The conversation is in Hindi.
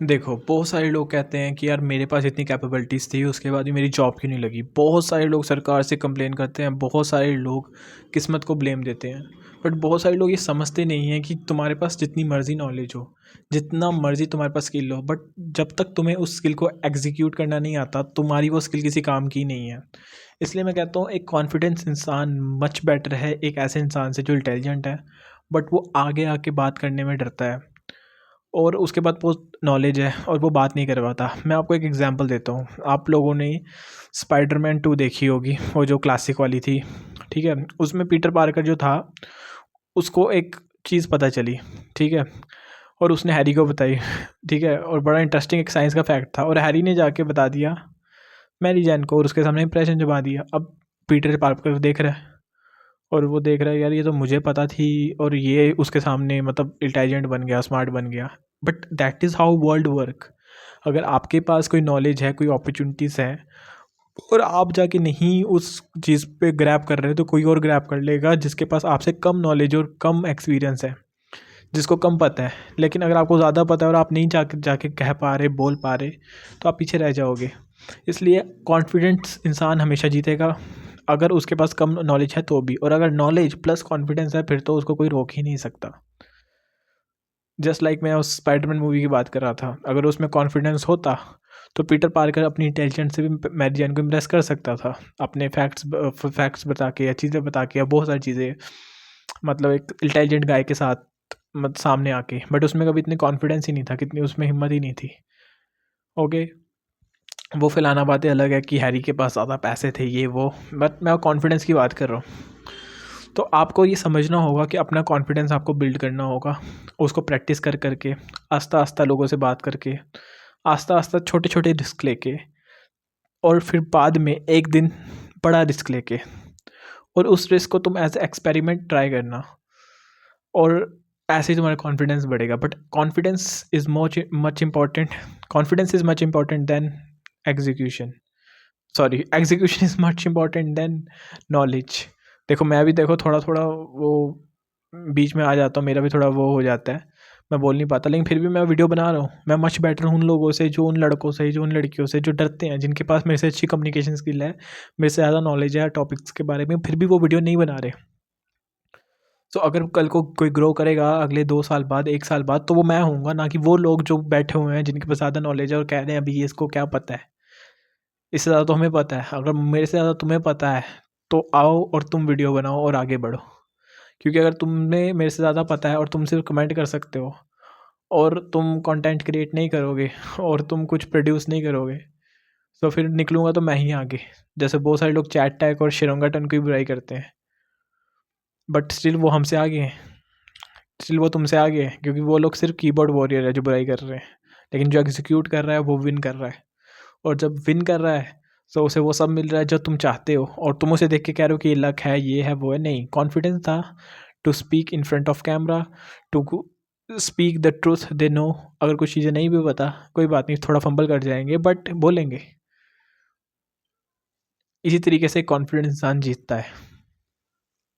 देखो, बहुत सारे लोग कहते हैं कि यार मेरे पास इतनी कैपेबिलिटीज़ थी, उसके बाद भी मेरी जॉब क्यों नहीं लगी। बहुत सारे लोग सरकार से कंप्लेन करते हैं, बहुत सारे लोग किस्मत को ब्लेम देते हैं। बट बहुत सारे लोग ये समझते नहीं हैं कि तुम्हारे पास जितनी मर्ज़ी नॉलेज हो, जितना मर्ज़ी तुम्हारे पास स्किल हो, बट जब तक तुम्हें उस स्किल को एग्जीक्यूट करना नहीं आता, तुम्हारी वो स्किल किसी काम की नहीं है। इसलिए मैं कहता हूँ एक कॉन्फिडेंस इंसान मच बेटर है एक ऐसे इंसान से जो इंटेलिजेंट है, बट वो आगे आके बात करने में डरता है और उसके बाद बहुत नॉलेज है और वो बात नहीं कर पाता। मैं आपको एक एग्जांपल देता हूँ। आप लोगों ने स्पाइडरमैन 2 देखी होगी, वो जो क्लासिक वाली थी, ठीक है? उसमें पीटर पार्कर जो था, उसको एक चीज़ पता चली, ठीक है? और उसने हैरी को बताई, ठीक है? और बड़ा इंटरेस्टिंग एक साइंस का फैक्ट था और हैरी ने जाके बता दिया मैरी जैन को और उसके सामने इंप्रेशन जमा दिया। अब पीटर पार्कर देख रहा है और वो देख रहा है, यार ये तो मुझे पता थी और ये उसके सामने मतलब इंटेलिजेंट बन गया, स्मार्ट बन गया। But that is how world work. अगर आपके पास कोई नॉलेज है, कोई अपॉर्चुनिटीज़ हैं और आप जाके नहीं उस चीज़ पे ग्रैब कर रहे, तो कोई और ग्रैब कर लेगा जिसके पास आपसे कम नॉलेज और कम एक्सपीरियंस है, जिसको कम पता है। लेकिन अगर आपको ज़्यादा पता है और आप नहीं जाके जाके कह पा रहे, बोल पा रहे, तो आप पीछे रह जाओगे। इसलिए कॉन्फिडेंस इंसान हमेशा जीतेगा, अगर उसके पास कम नॉलेज है तो भी। और अगर नॉलेज प्लस कॉन्फिडेंस है, फिर तो उसको कोई रोक ही नहीं सकता। जस्ट लाइक मैं उस स्पाइडरमैन मूवी की बात कर रहा था, अगर उसमें कॉन्फिडेंस होता तो पीटर पार्कर अपनी इंटेलिजेंस से भी मैरी जैन को इम्प्रेस कर सकता था, अपने फैक्ट्स बता के या चीज़ें बता के या बहुत सारी चीज़ें, मतलब एक इंटेलिजेंट गाय के साथ सामने आके। बट उसमें कभी इतनी कॉन्फिडेंस ही नहीं था, कितनी उसमें हिम्मत ही नहीं थी। ओके, वो फैलाना बातें अलग है कि हैरी के पास ज़्यादा पैसे थे, ये वो, बट मैं कॉन्फिडेंस की बात कर रहा हूँ। तो आपको ये समझना होगा कि अपना कॉन्फिडेंस आपको बिल्ड करना होगा, उसको प्रैक्टिस कर करके, आस्ता आस्ता लोगों से बात करके, आस्ता आस्ता छोटे छोटे रिस्क लेके, और फिर बाद में एक दिन बड़ा रिस्क लेके, और उस रिस्क को तुम एज एक्सपेरिमेंट ट्राई करना, और ऐसे ही तुम्हारा कॉन्फिडेंस बढ़ेगा। But confidence is much important, confidence is much important than execution. Sorry, execution is much important than knowledge. देखो, मैं भी देखो थोड़ा थोड़ा वो बीच में आ जाता हूँ, मेरा भी थोड़ा वो हो जाता है, मैं बोल नहीं पाता, लेकिन फिर भी मैं वीडियो बना रहा हूँ। मैं मच बेटर हूँ उन लोगों से, जो उन लड़कों से, जो उन लड़कियों से जो डरते हैं, जिनके पास मेरे से अच्छी कम्युनिकेशन स्किल है, मेरे से ज़्यादा नॉलेज है टॉपिक्स के बारे में, फिर भी वो वीडियो नहीं बना रहे। तो अगर कल को कोई ग्रो करेगा अगले 2 साल बाद, 1 साल बाद, तो वो मैं होऊंगा, ना कि वो लोग जो बैठे हुए हैं जिनके पास ज़्यादा नॉलेज है और कह रहे हैं अभी ये इसको क्या पता है, इससे ज़्यादा तो हमें पता है। अगर मेरे से ज़्यादा तुम्हें पता है तो आओ और तुम वीडियो बनाओ और आगे बढ़ो। क्योंकि अगर तुम्हें मेरे से ज़्यादा पता है और तुम सिर्फ कमेंट कर सकते हो और तुम कंटेंट क्रिएट नहीं करोगे और तुम कुछ प्रोड्यूस नहीं करोगे, तो फिर निकलूँगा तो मैं ही आगे। जैसे बहुत सारे लोग चैट टैग और शिरोंगटन की बुराई करते हैं, बट स्टिल वो हमसे आगे हैं, स्टिल वो तुमसे आगे है, क्योंकि वो लोग सिर्फ कीबोर्ड वॉरियर है जो बुराई कर रहे हैं, लेकिन जो एग्जीक्यूट कर रहा है वो विन कर रहा है। और जब विन कर रहा है तो उसे वो सब मिल रहा है जो तुम चाहते हो, और तुम उसे देख के कह रहे हो कि ये लक है, ये है, वो है। नहीं, कॉन्फिडेंस था to speak in front of camera, to speak the truth they know. अगर कुछ चीज़ें नहीं भी पता, कोई बात नहीं, थोड़ा फंबल कर जाएंगे बट बोलेंगे। इसी तरीके से कॉन्फिडेंस इंसान जीतता है।